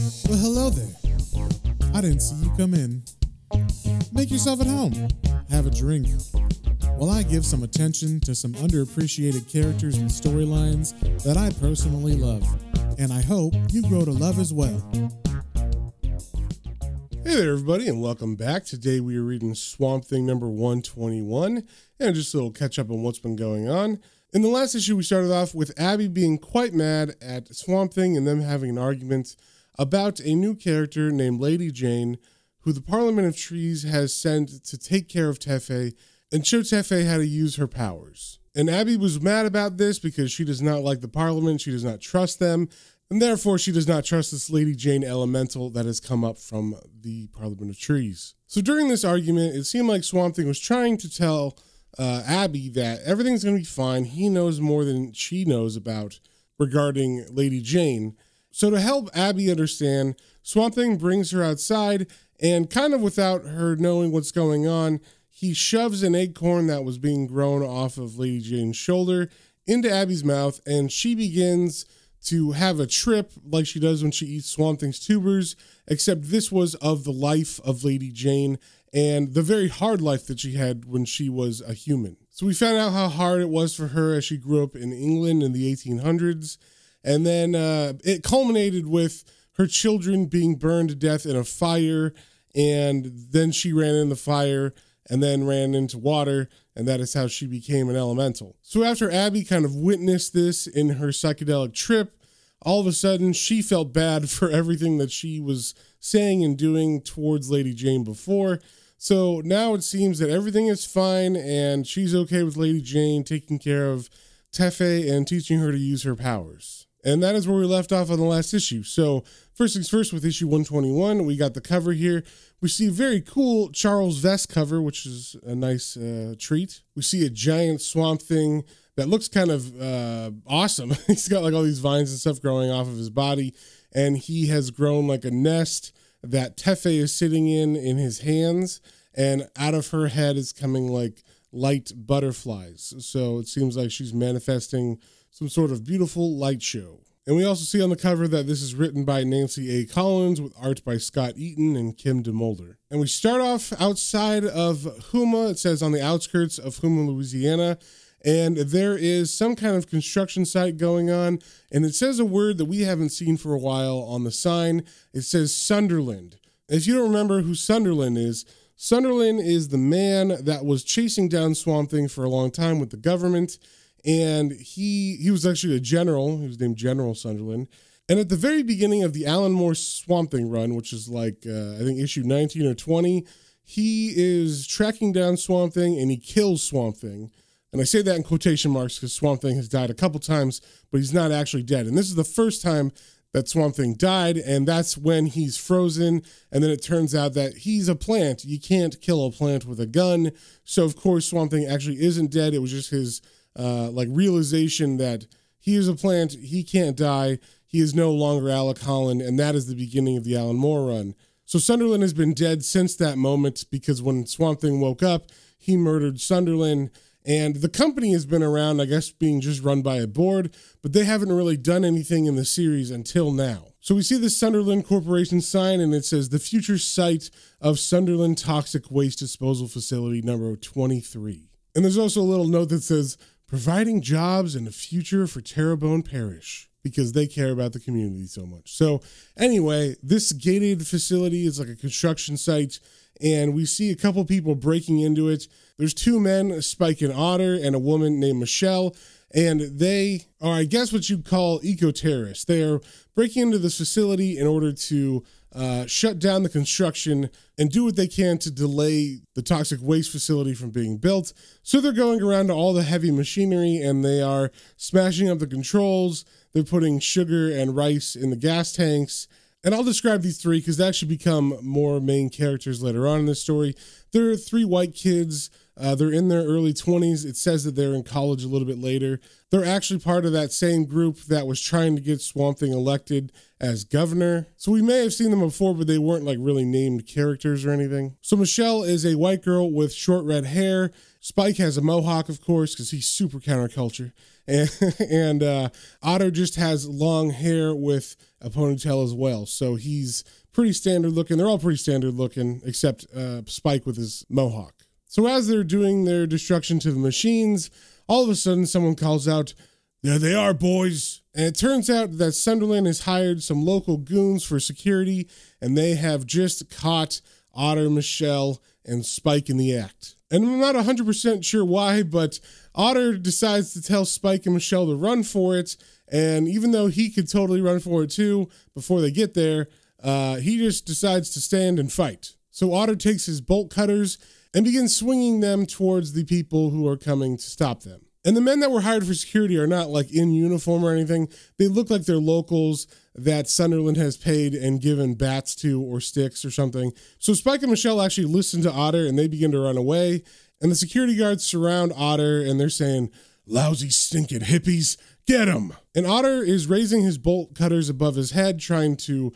Well, hello there. I didn't see you come in. Make yourself at home. Have a drink. While I give some attention to some underappreciated characters and storylines that I personally love. And I hope you grow to love as well. Hey there, everybody, and welcome back. Today we are reading Swamp Thing number 121, and just a little catch up on what's been going on. In the last issue, we started off with Abby being quite mad at Swamp Thing and them having an argument about a new character named Lady Jane, who the Parliament of Trees has sent to take care of Tefe and show Tefe how to use her powers. And Abby was mad about this because she does not like the Parliament, she does not trust them, and therefore she does not trust this Lady Jane elemental that has come up from the Parliament of Trees. So during this argument, it seemed like Swamp Thing was trying to tell Abby that everything's going to be fine. He knows more than she knows about regarding Lady Jane. So to help Abby understand, Swamp Thing brings her outside, and kind of without her knowing what's going on, he shoves an acorn that was being grown off of Lady Jane's shoulder into Abby's mouth, and she begins to have a trip like she does when she eats Swamp Thing's tubers, except this was of the life of Lady Jane and the very hard life that she had when she was a human. So we found out how hard it was for her as she grew up in England in the 1800s. And then it culminated with her children being burned to death in a fire, and then she ran in the fire and then ran into water, and that is how she became an elemental. So after Abby kind of witnessed this in her psychedelic trip, all of a sudden she felt bad for everything that she was saying and doing towards Lady Jane before. So now it seems that everything is fine and she's okay with Lady Jane taking care of Tefe and teaching her to use her powers. And that is where we left off on the last issue. So first things first, with issue 121, we got the cover here. We see a very cool Charles Vest cover, which is a nice treat. We see a giant Swamp Thing that looks kind of awesome. He's got like all these vines and stuff growing off of his body, and he has grown like a nest that Tefe is sitting in his hands, and out of her head is coming like light butterflies. So it seems like she's manifesting some sort of beautiful light show. And we also see on the cover that this is written by Nancy A. Collins with art by Scott Eaton and Kim DeMolder. And we start off outside of Huma. It says on the outskirts of Huma, Louisiana. And there is some kind of construction site going on. And it says a word that we haven't seen for a while on the sign. It says Sunderland. If you don't remember who Sunderland is the man that was chasing down Swamp Thing for a long time with the government. And he was actually a general. He was named General Sunderland. And at the very beginning of the Alan Moore Swamp Thing run, which is like, I think issue 19 or 20, he is tracking down Swamp Thing and he kills Swamp Thing. And I say that in quotation marks because Swamp Thing has died a couple times, but he's not actually dead. And this is the first time that Swamp Thing died, and that's when he's frozen. And then it turns out that he's a plant. You can't kill a plant with a gun. So, of course, Swamp Thing actually isn't dead. It was just his realization that he is a plant, he can't die, he is no longer Alec Holland, and that is the beginning of the Alan Moore run. So Sunderland has been dead since that moment because when Swamp Thing woke up, he murdered Sunderland, and the company has been around, I guess, being just run by a board, but they haven't really done anything in the series until now. So we see the Sunderland Corporation sign, and it says, the future site of Sunderland Toxic Waste Disposal Facility number 23. And there's also a little note that says, providing jobs and a future for Terrebonne Parish, because they care about the community so much. So anyway, this gated facility is like a construction site, and we see a couple people breaking into it. There's two men, Spike and Otter, and a woman named Michelle, and they are, I guess, what you'd call eco-terrorists. They are breaking into this facility in order to shut down the construction and do what they can to delay the toxic waste facility from being built. So they're going around to all the heavy machinery and they are smashing up the controls. They're putting sugar and rice in the gas tanks. And I'll describe these three because they actually become more main characters later on in this story. There are three white kids They're in their early 20s. It says that they're in college a little bit later. They're actually part of that same group that was trying to get Swamp Thing elected as governor. So we may have seen them before, but they weren't like really named characters or anything. So Michelle is a white girl with short red hair. Spike has a mohawk, of course, because he's super counterculture. And Otter just has long hair with a ponytail as well. So he's pretty standard looking. They're all pretty standard looking, except Spike with his mohawk. So as they're doing their destruction to the machines, all of a sudden someone calls out, "There they are, boys." And it turns out that Sunderland has hired some local goons for security, and they have just caught Otter, Michelle, and Spike in the act. And I'm not 100% sure why, but Otter decides to tell Spike and Michelle to run for it. And even though he could totally run for it too before they get there, he just decides to stand and fight. So Otter takes his bolt cutters and begins swinging them towards the people who are coming to stop them. And the men that were hired for security are not like in uniform or anything. They look like they're locals that Sunderland has paid and given bats to or sticks or something. So Spike and Michelle actually listen to Otter and they begin to run away. And the security guards surround Otter and they're saying, "Lousy stinking hippies, get them." And Otter is raising his bolt cutters above his head, trying to,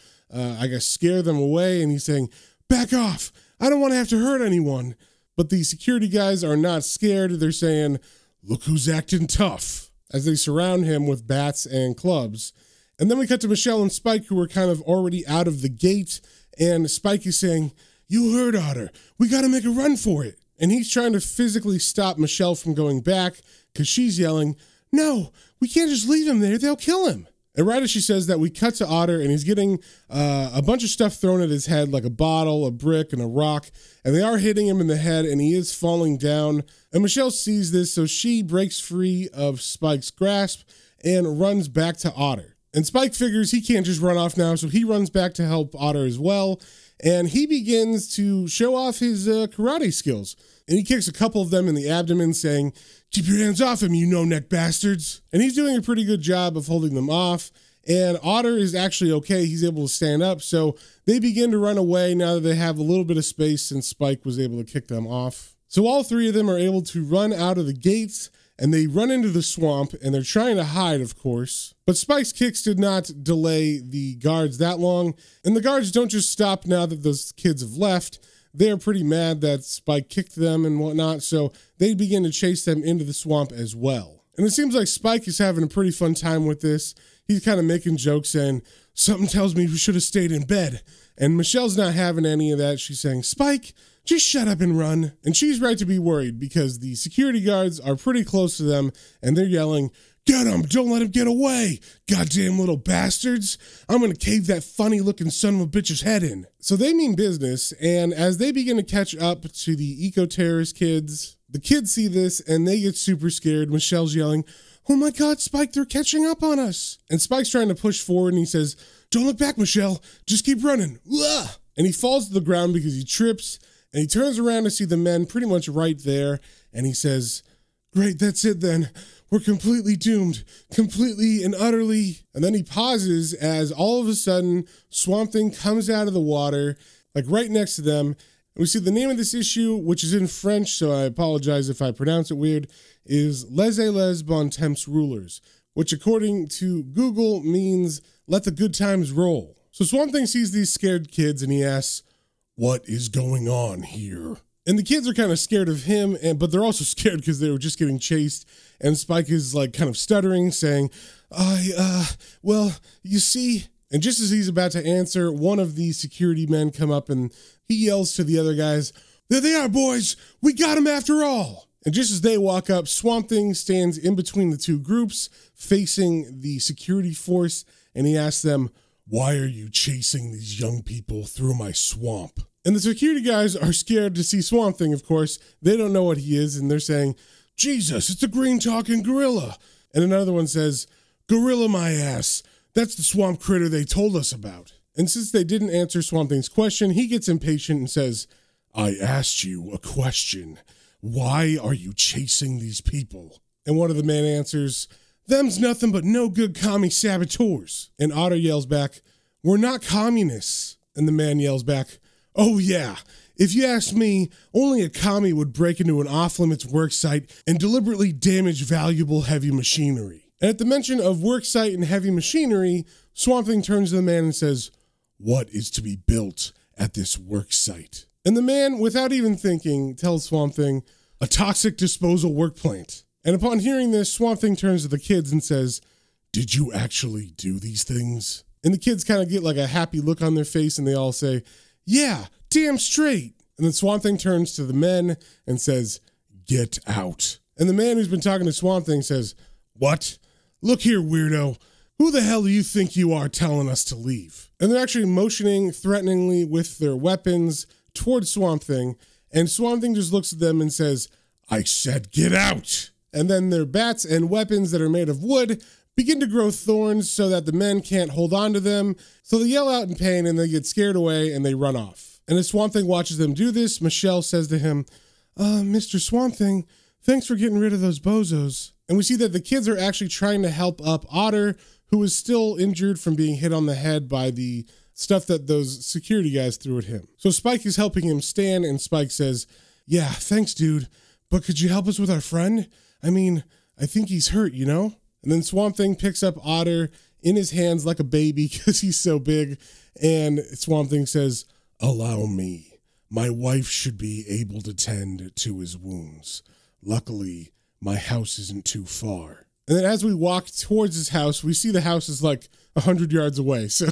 scare them away. And he's saying, "Back off. I don't want to have to hurt anyone." But the security guys are not scared. They're saying, "Look who's acting tough," as they surround him with bats and clubs. And then we cut to Michelle and Spike, who are kind of already out of the gate. And Spike is saying, "You heard Otter. We got to make a run for it." And he's trying to physically stop Michelle from going back because she's yelling, "No, we can't just leave him there. They'll kill him." And right as she says that, we cut to Otter, and he's getting a bunch of stuff thrown at his head, like a bottle, a brick, and a rock. And they are hitting him in the head, and he is falling down. And Michelle sees this, so she breaks free of Spike's grasp and runs back to Otter. And Spike figures he can't just run off now, so he runs back to help Otter as well. And he begins to show off his karate skills. And he kicks a couple of them in the abdomen, saying, "Keep your hands off him, you no-neck bastards." And he's doing a pretty good job of holding them off. And Otter is actually okay. He's able to stand up. So they begin to run away now that they have a little bit of space since Spike was able to kick them off. So all three of them are able to run out of the gates, and they run into the swamp, and they're trying to hide, of course. But Spike's kicks did not delay the guards that long. And the guards don't just stop now that those kids have left. They're pretty mad that Spike kicked them and whatnot, so they begin to chase them into the swamp as well. And it seems like Spike is having a pretty fun time with this. He's kind of making jokes saying, "Something tells me we should have stayed in bed." And Michelle's not having any of that. She's saying, "Spike, just shut up and run." And she's right to be worried because the security guards are pretty close to them and they're yelling, "Get him! Don't let him get away! Goddamn little bastards! I'm gonna cave that funny-looking son of a bitch's head in." So they mean business, and as they begin to catch up to the eco-terrorist kids, the kids see this and they get super scared. Michelle's yelling, "Oh my God, Spike, they're catching up on us!" And Spike's trying to push forward and he says, "Don't look back, Michelle. Just keep running." Ugh! And he falls to the ground because he trips, and he turns around to see the men pretty much right there, and he says, "Great, that's it then. We're completely doomed, completely and utterly." And then he pauses as all of a sudden Swamp Thing comes out of the water, like right next to them. And we see the name of this issue, which is in French, so I apologize if I pronounce it weird, is Laissez bon Temps rulers, which according to Google means "let the good times roll." So Swamp Thing sees these scared kids and he asks, "What is going on here?" And the kids are kind of scared of him, but they're also scared because they were just getting chased. And Spike is like kind of stuttering, saying, well, you see." And just as he's about to answer, one of the security men come up and he yells to the other guys, "There they are, boys. We got him after all." And just as they walk up, Swamp Thing stands in between the two groups, facing the security force, and he asks them, "Why are you chasing these young people through my swamp?" And the security guys are scared to see Swamp Thing, of course. They don't know what he is, and they're saying, "Jesus, it's a green talking gorilla." And another one says, "Gorilla my ass. That's the swamp critter they told us about." And since they didn't answer Swamp Thing's question, he gets impatient and says, "I asked you a question. Why are you chasing these people?" And one of the men answers, "Them's nothing but no good commie saboteurs." And Otter yells back, "We're not communists." And the man yells back, "Oh yeah, If you ask me, only a commie would break into an off-limits worksite and deliberately damage valuable heavy machinery. And at the mention of worksite and heavy machinery, Swamp Thing turns to the man and says, "What is to be built at this worksite?" And the man, without even thinking, tells Swamp Thing, "A toxic disposal work plant." And upon hearing this, Swamp Thing turns to the kids and says, "Did you actually do these things?" And the kids kind of get like a happy look on their face and they all say, "Yeah, damn straight." And then Swamp Thing turns to the men and says, "Get out." And the man who's been talking to Swamp Thing says, "What? Look here, weirdo. Who the hell do you think you are telling us to leave?" And they're actually motioning threateningly with their weapons towards Swamp Thing. And Swamp Thing just looks at them and says, "I said get out." And then their bats and weapons that are made of wood begin to grow thorns so that the men can't hold on to them. So they yell out in pain and they get scared away and they run off. And as Swamp Thing watches them do this, Michelle says to him, "Mr. Swamp Thing, thanks for getting rid of those bozos." And we see that the kids are actually trying to help up Otter, who is still injured from being hit on the head by the stuff that those security guys threw at him. So Spike is helping him stand, and Spike says, "Yeah, thanks, dude. But could you help us with our friend? I mean, I think he's hurt, you know?" And then Swamp Thing picks up Otter in his hands like a baby because he's so big. And Swamp Thing says, "Allow me. My wife should be able to tend to his wounds. Luckily, my house isn't too far." And then as we walk towards his house, we see the house is like 100 yards away. So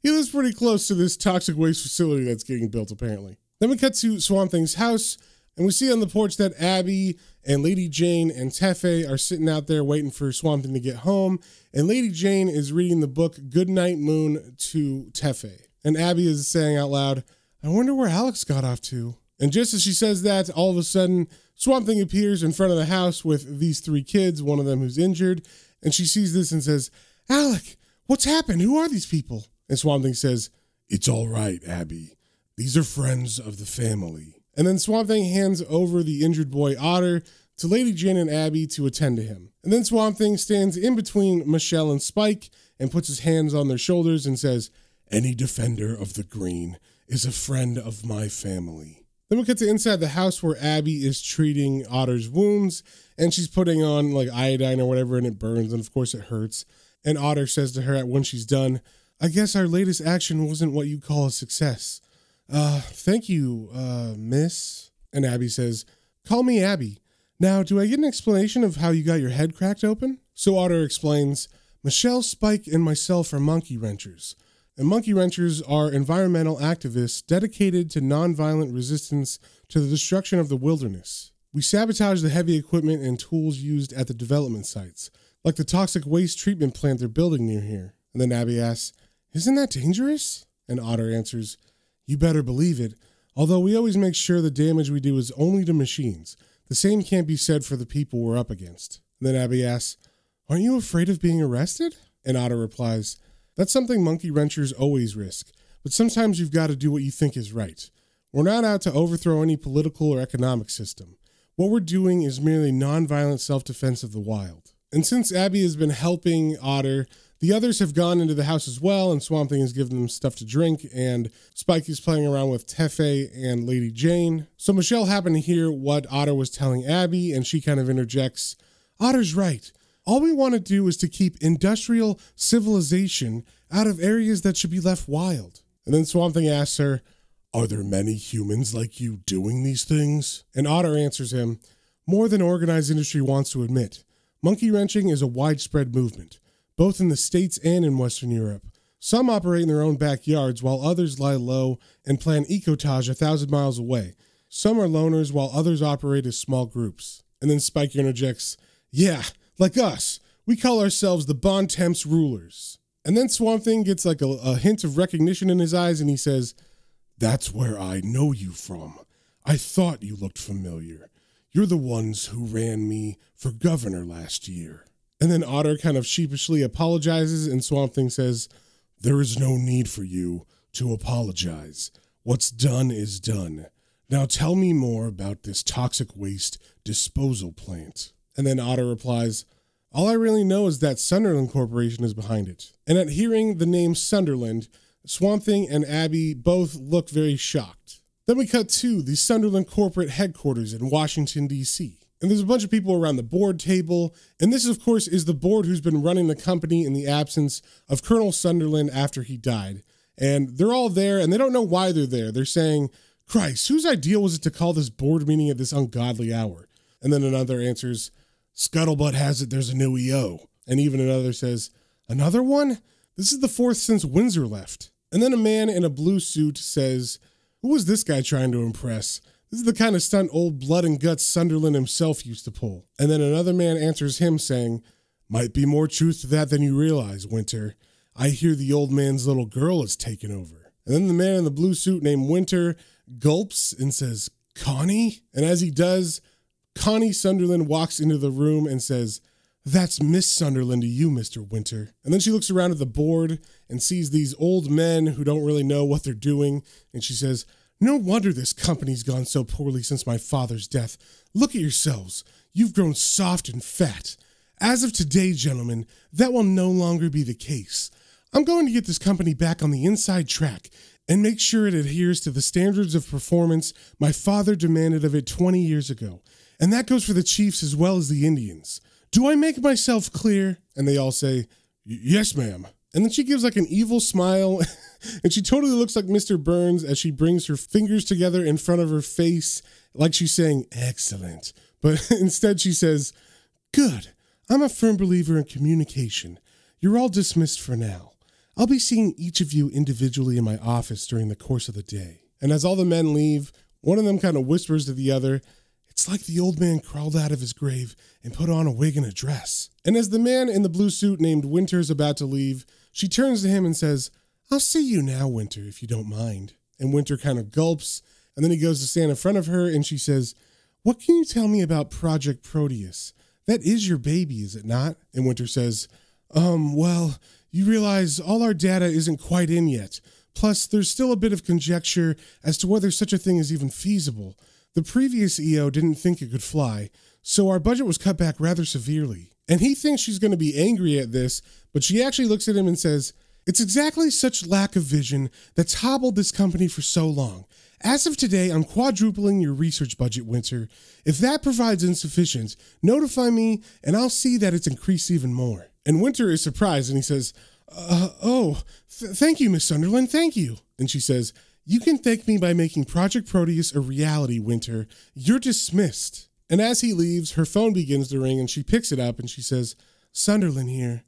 he lives pretty close to this toxic waste facility that's getting built, apparently. Then we cut to Swamp Thing's house, and we see on the porch that Abby and Lady Jane and Tefe are sitting out there waiting for Swamp Thing to get home. And Lady Jane is reading the book Goodnight Moon to Tefe. And Abby is saying out loud, "I wonder where Alex got off to." And just as she says that, all of a sudden, Swamp Thing appears in front of the house with these three kids, one of them who's injured. And she sees this and says, "Alec, what's happened? Who are these people?" And Swamp Thing says, "It's all right, Abby. These are friends of the family." And then Swamp Thing hands over the injured boy Otter to Lady Jane and Abby to attend to him. And then Swamp Thing stands in between Michelle and Spike and puts his hands on their shoulders and says, "Any defender of the green is a friend of my family." Then we get to inside the house where Abby is treating Otter's wounds, and she's putting on like iodine or whatever, and it burns, and of course it hurts. And Otter says to her when she's done, "I guess our latest action wasn't what you call a success. Thank you, miss." And Abby says, "Call me Abby. Now, do I get an explanation of how you got your head cracked open?" So Otter explains, "Michelle, Spike, and myself are monkey wrenchers. And monkey wrenchers are environmental activists dedicated to nonviolent resistance to the destruction of the wilderness. We sabotage the heavy equipment and tools used at the development sites, like the toxic waste treatment plant they're building near here." And then Abby asks, "Isn't that dangerous?" And Otter answers, "You better believe it, although we always make sure the damage we do is only to machines. The same can't be said for the people we're up against." And then Abby asks, "Aren't you afraid of being arrested?" And Otter replies, "That's something monkey wrenchers always risk, but sometimes you've got to do what you think is right. We're not out to overthrow any political or economic system. What we're doing is merely nonviolent self-defense of the wild." And since Abby has been helping Otter, the others have gone into the house as well, and Swamp Thing has given them stuff to drink, and Spike is playing around with Tefe and Lady Jane. So Michelle happened to hear what Otter was telling Abby, and she kind of interjects, "Otter's right. All we want to do is to keep industrial civilization out of areas that should be left wild." And then Swamp Thing asks her, "Are there many humans like you doing these things?" And Otter answers him, "More than organized industry wants to admit. Monkey wrenching is a widespread movement, both in the States and in Western Europe. Some operate in their own backyards while others lie low and plan ecotage 1,000 miles away. Some are loners while others operate as small groups." And then Spike interjects, "Yeah, like us. We call ourselves the Temps rulers." And then Swamp Thing gets like a hint of recognition in his eyes, and he says, "That's where I know you from. I thought you looked familiar. You're the ones who ran me for governor last year." And then Otter kind of sheepishly apologizes, and Swamp Thing says, "There is no need for you to apologize. What's done is done. Now tell me more about this toxic waste disposal plant." And then Otter replies, "All I really know is that Sunderland Corporation is behind it." And at hearing the name Sunderland, Swamp Thing and Abby both look very shocked. Then we cut to the Sunderland corporate headquarters in Washington, D.C. And there's a bunch of people around the board table. And this, of course, is the board who's been running the company in the absence of Colonel Sunderland after he died. And they're all there, and they don't know why they're there. They're saying, Christ, whose idea was it to call this board meeting at this ungodly hour? And then another answers, Scuttlebutt has it there's a new EO. And even another says, another one? This is the fourth since Windsor left. And then a man in a blue suit says, who was this guy trying to impress? This is the kind of stunt old blood and guts Sunderland himself used to pull. And then another man answers him saying, might be more truth to that than you realize, Winter. I hear the old man's little girl has taken over. And then the man in the blue suit named Winter gulps and says, Connie? And as he does, Connie Sunderland walks into the room and says, that's Miss Sunderland to you, Mr. Winter. And then she looks around at the board and sees these old men who don't really know what they're doing. And she says, no wonder this company's gone so poorly since my father's death. Look at yourselves. You've grown soft and fat. As of today, gentlemen, that will no longer be the case. I'm going to get this company back on the inside track and make sure it adheres to the standards of performance my father demanded of it 20 years ago. And that goes for the Chiefs as well as the Indians. Do I make myself clear? And they all say, yes, ma'am. And then she gives like an evil smile and she totally looks like Mr. Burns as she brings her fingers together in front of her face like she's saying, excellent. But instead she says, good. I'm a firm believer in communication. You're all dismissed for now. I'll be seeing each of you individually in my office during the course of the day. And as all the men leave, one of them kind of whispers to the other, it's like the old man crawled out of his grave and put on a wig and a dress. And as the man in the blue suit named Winter is about to leave, she turns to him and says, I'll see you now, Winter, if you don't mind. And Winter kind of gulps, and then he goes to stand in front of her and she says, what can you tell me about Project Proteus? That is your baby, is it not? And Winter says, well, you realize all our data isn't quite in yet. Plus, there's still a bit of conjecture as to whether such a thing is even feasible. The previous EO didn't think it could fly, so our budget was cut back rather severely. And he thinks she's going to be angry at this, but she actually looks at him and says, it's exactly such lack of vision that's hobbled this company for so long. As of today, I'm quadrupling your research budget, Winter. If that provides insufficient, notify me and I'll see that it's increased even more. And Winter is surprised and he says, thank you, Miss Sunderland, thank you. And she says, you can thank me by making Project Proteus a reality, Winter. You're dismissed. And as he leaves, her phone begins to ring and she picks it up and she says, Sunderland here.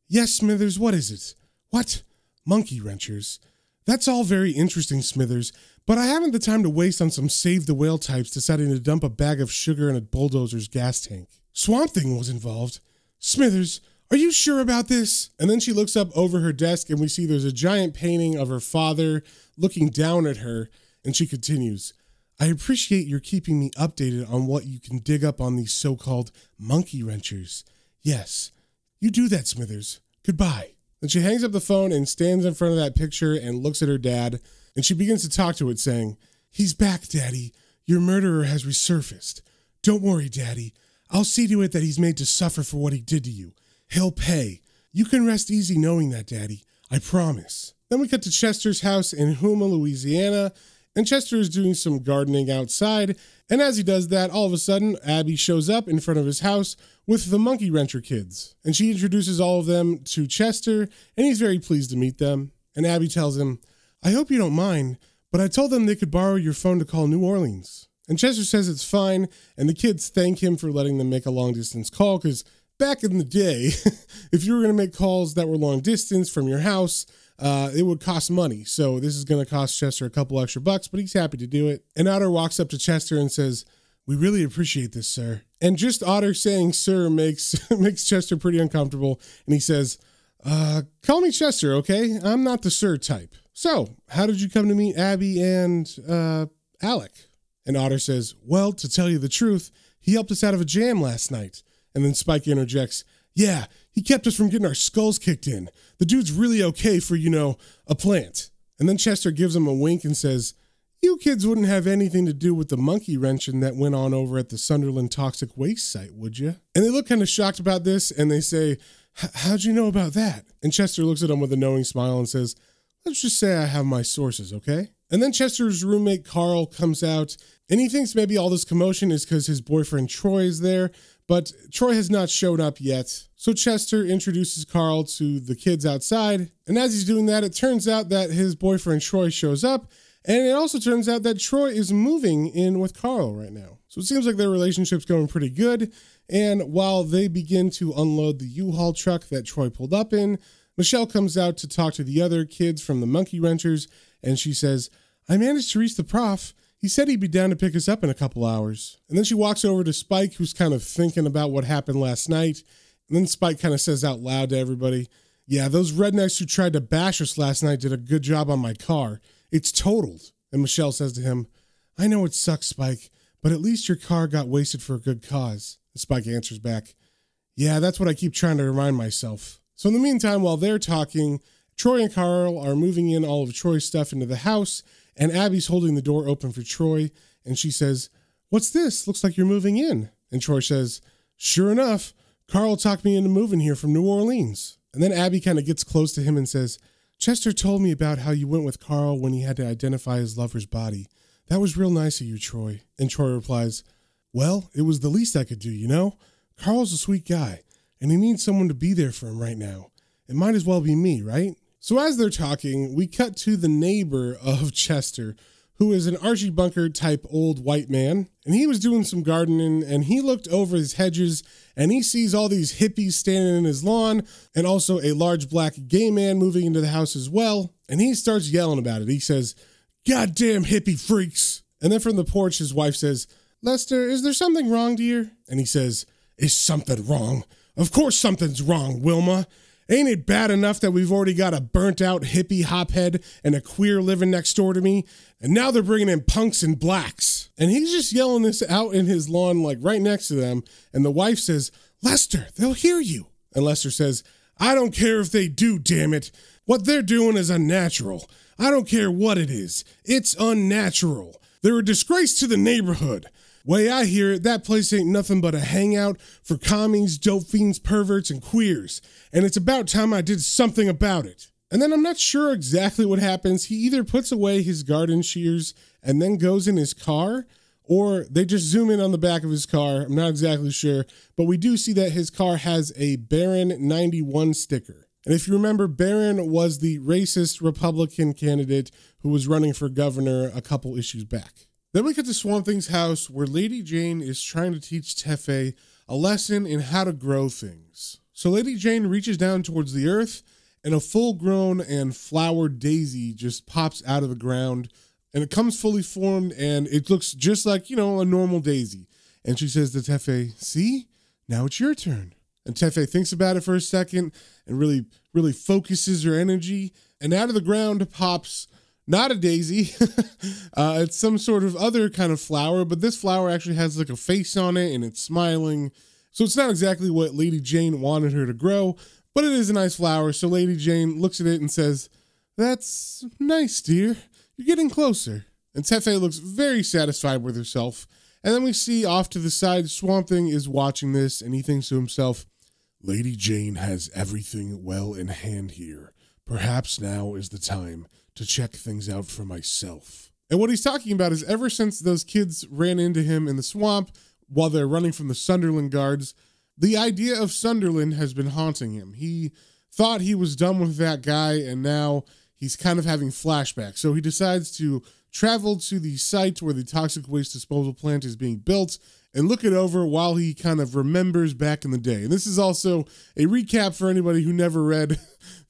Yes, Smithers, what is it? What? Monkey wrenchers. That's all very interesting, Smithers, but I haven't the time to waste on some save the whale types deciding to dump a bag of sugar in a bulldozer's gas tank. Swamp Thing was involved. Smithers, are you sure about this? And then she looks up over her desk and we see there's a giant painting of her father looking down at her, and she continues, I appreciate your keeping me updated on what you can dig up on these so-called monkey wrenchers. Yes, you do that, Smithers. Goodbye. And she hangs up the phone and stands in front of that picture and looks at her dad, and she begins to talk to it saying, he's back, Daddy. Your murderer has resurfaced. Don't worry, Daddy. I'll see to it that he's made to suffer for what he did to you. He'll pay. You can rest easy knowing that, Daddy. I promise. Then we cut to Chester's house in Houma, Louisiana, and Chester is doing some gardening outside, and as he does that, all of a sudden, Abby shows up in front of his house with the Monkey Wrencher kids, and she introduces all of them to Chester, and he's very pleased to meet them, and Abby tells him, I hope you don't mind, but I told them they could borrow your phone to call New Orleans. And Chester says it's fine, and the kids thank him for letting them make a long-distance call, because back in the day, if you were going to make calls that were long-distance from your house, it would cost money. So this is going to cost Chester a couple extra bucks, but he's happy to do it. And Otter walks up to Chester and says, we really appreciate this, sir. And just Otter saying sir makes Chester pretty uncomfortable. And he says, call me Chester, okay? I'm not the sir type. So how did you come to meet Abby and Alec? And Otter says, well, to tell you the truth, he helped us out of a jam last night. And then Spike interjects, yeah, he kept us from getting our skulls kicked in. The dude's really okay for, a plant. And then Chester gives him a wink and says, you kids wouldn't have anything to do with the monkey wrenching that went on over at the Sunderland toxic waste site, would you? And they look kind of shocked about this and they say, how'd you know about that? And Chester looks at them with a knowing smile and says, let's just say I have my sources, okay? And then Chester's roommate Carl comes out, and he thinks maybe all this commotion is because his boyfriend Troy is there, but Troy has not showed up yet. So Chester introduces Carl to the kids outside, and as he's doing that, it turns out that his boyfriend Troy shows up, and it also turns out that Troy is moving in with Carl right now. So it seems like their relationship's going pretty good, and while they begin to unload the U-Haul truck that Troy pulled up in, Michelle comes out to talk to the other kids from the Monkey Wrenchers, and she says, "I managed to reach the prof. He said he'd be down to pick us up in a couple hours." And then she walks over to Spike, who's kind of thinking about what happened last night. And then Spike kind of says out loud to everybody, "Yeah, those rednecks who tried to bash us last night did a good job on my car. It's totaled." And Michelle says to him, "I know it sucks, Spike, but at least your car got wasted for a good cause." And Spike answers back, "Yeah, that's what I keep trying to remind myself." So in the meantime, while they're talking, Troy and Carl are moving in all of Troy's stuff into the house, and Abby's holding the door open for Troy, and she says, "What's this? Looks like you're moving in." And Troy says, "Sure enough, Carl talked me into moving here from New Orleans." And then Abby kind of gets close to him and says, "Chester told me about how you went with Carl when he had to identify his lover's body. That was real nice of you, Troy." And Troy replies, "Well, it was the least I could do, you know? Carl's a sweet guy, and he needs someone to be there for him right now. It might as well be me, right?" So as they're talking, we cut to the neighbor of Chester, who is an Archie Bunker type old white man. And he was doing some gardening, and he looked over his hedges, and he sees all these hippies standing in his lawn, and also a large black gay man moving into the house as well. And he starts yelling about it. He says, "Goddamn hippie freaks." And then from the porch, his wife says, "Lester, is there something wrong, dear?" And he says, "Is something wrong? Of course something's wrong, Wilma. Ain't it bad enough that we've already got a burnt-out hippie hophead and a queer living next door to me? And now they're bringing in punks and blacks." And he's just yelling this out in his lawn, like right next to them. And the wife says, "Lester, they'll hear you." And Lester says, "I don't care if they do, damn it. What they're doing is unnatural. I don't care what it is. It's unnatural. They're a disgrace to the neighborhood. Way I hear it, that place ain't nothing but a hangout for commies, dope fiends, perverts, and queers. And it's about time I did something about it." And then I'm not sure exactly what happens. He either puts away his garden shears and then goes in his car, or they just zoom in on the back of his car. I'm not exactly sure, but we do see that his car has a Barron 91 sticker. And if you remember, Barron was the racist Republican candidate who was running for governor a couple issues back. Then we get to Swamp Thing's house, where Lady Jane is trying to teach Tefe a lesson in how to grow things. So Lady Jane reaches down towards the earth, and a full-grown and flowered daisy just pops out of the ground, and it comes fully formed, and it looks just like, a normal daisy. And she says to Tefe, "See? Now it's your turn." And Tefe thinks about it for a second and really focuses her energy, and out of the ground pops not a daisy. It's some sort of other kind of flower, but this flower actually has like a face on it, and it's smiling. So it's not exactly what Lady Jane wanted her to grow, but it is a nice flower. So Lady Jane looks at it and says, "That's nice, dear. You're getting closer." And Tefe looks very satisfied with herself. And then we see off to the side, Swamp Thing is watching this, and he thinks to himself, "Lady Jane has everything well in hand here. Perhaps now is the time to check things out for myself." And what he's talking about is ever since those kids ran into him in the swamp while they're running from the Sunderland guards, the idea of Sunderland has been haunting him. He thought he was done with that guy, and now he's kind of having flashbacks. So he decides to travel to the site where the toxic waste disposal plant is being built and look it over while he kind of remembers back in the day. And this is also a recap for anybody who never read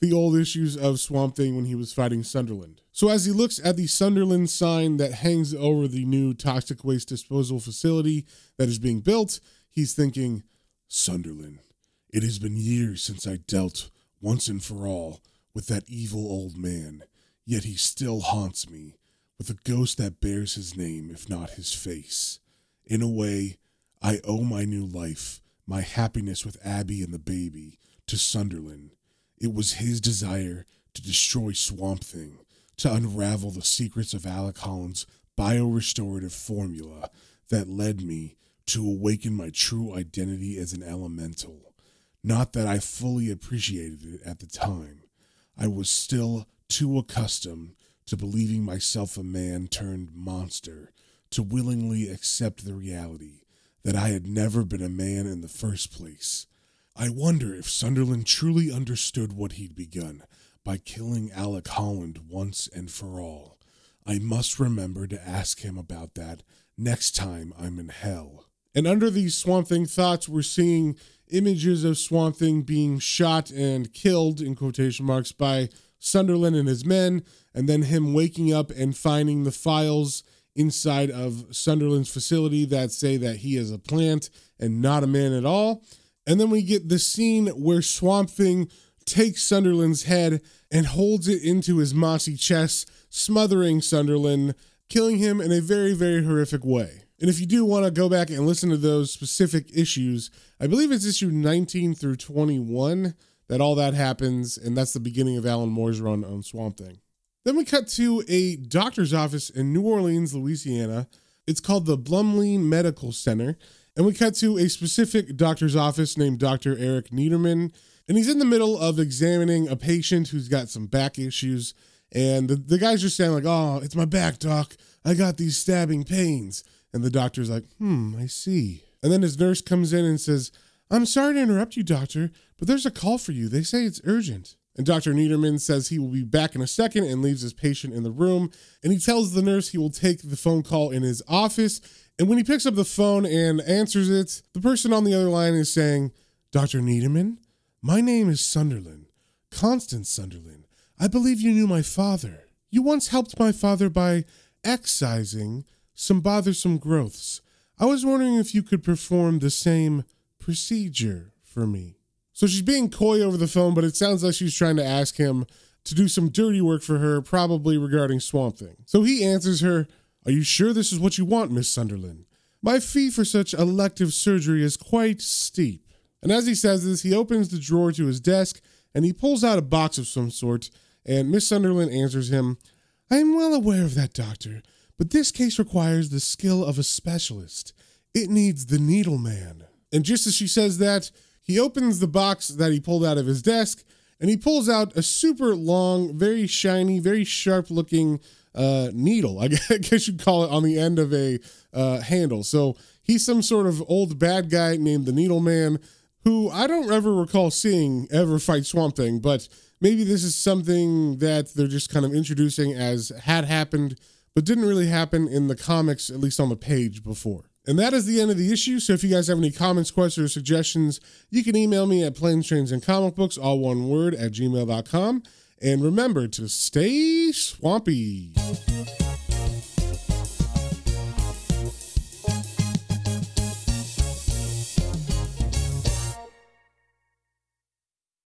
the old issues of Swamp Thing when he was fighting Sunderland. So as he looks at the Sunderland sign that hangs over the new toxic waste disposal facility that is being built, he's thinking, "Sunderland, it has been years since I dealt once and for all with that evil old man, yet he still haunts me with a ghost that bears his name, if not his face. In a way, I owe my new life, my happiness with Abby and the baby, to Sunderland. It was his desire to destroy Swamp Thing, to unravel the secrets of Alec Holland's biorestorative formula that led me to awaken my true identity as an elemental. Not that I fully appreciated it at the time. I was still too accustomed to believing myself a man turned monster, to willingly accept the reality that I had never been a man in the first place. I wonder if Sunderland truly understood what he'd begun by killing Alec Holland once and for all. I must remember to ask him about that next time I'm in hell. And under these Swamp Thing thoughts, we're seeing images of Swamp Thing being shot and killed, in quotation marks, by Sunderland and his men, and then him waking up and finding the files inside of Sunderland's facility that say that he is a plant and not a man at all. And then we get the scene where Swamp Thing takes Sunderland's head and holds it into his mossy chest, smothering Sunderland, killing him in a very, very horrific way. And if you do want to go back and listen to those specific issues, I believe it's issue 19 through 21 that all that happens, and that's the beginning of Alan Moore's run on Swamp Thing. Then we cut to a doctor's office in New Orleans, Louisiana. It's called the Blumley Medical Center. And we cut to a specific doctor's office named Dr. Eric Niederman. And he's in the middle of examining a patient who's got some back issues. And the guy's just saying like, "Oh, it's my back, doc. I got these stabbing pains." And the doctor's like, I see. And then his nurse comes in and says, "I'm sorry to interrupt you, doctor, but there's a call for you. They say it's urgent." And Dr. Niederman says he will be back in a second and leaves his patient in the room. And he tells the nurse he will take the phone call in his office. And when he picks up the phone and answers it, the person on the other line is saying, "Dr. Niederman, my name is Sunderland, Constance Sunderland. I believe you knew my father. You once helped my father by excising some bothersome growths. I was wondering if you could perform the same procedure for me." So she's being coy over the phone, but it sounds like she's trying to ask him to do some dirty work for her, probably regarding Swamp Thing. So he answers her, "Are you sure this is what you want, Miss Sunderland? My fee for such elective surgery is quite steep." And as he says this, he opens the drawer to his desk and he pulls out a box of some sort, and Miss Sunderland answers him, "I am well aware of that, doctor, but this case requires the skill of a specialist. It needs the needle man." And just as she says that, he opens the box that he pulled out of his desk, and he pulls out a super long, very shiny, very sharp-looking needle, I guess you'd call it, on the end of a handle. So he's some sort of old bad guy named the Needle Man, who I don't ever recall seeing ever fight Swamp Thing, but maybe this is something that they're just kind of introducing as had happened, but didn't really happen in the comics, at least on the page before. And that is the end of the issue. So if you guys have any comments, questions, or suggestions, you can email me at planestrains&comicbooks, all one word, @gmail.com. And remember to stay swampy.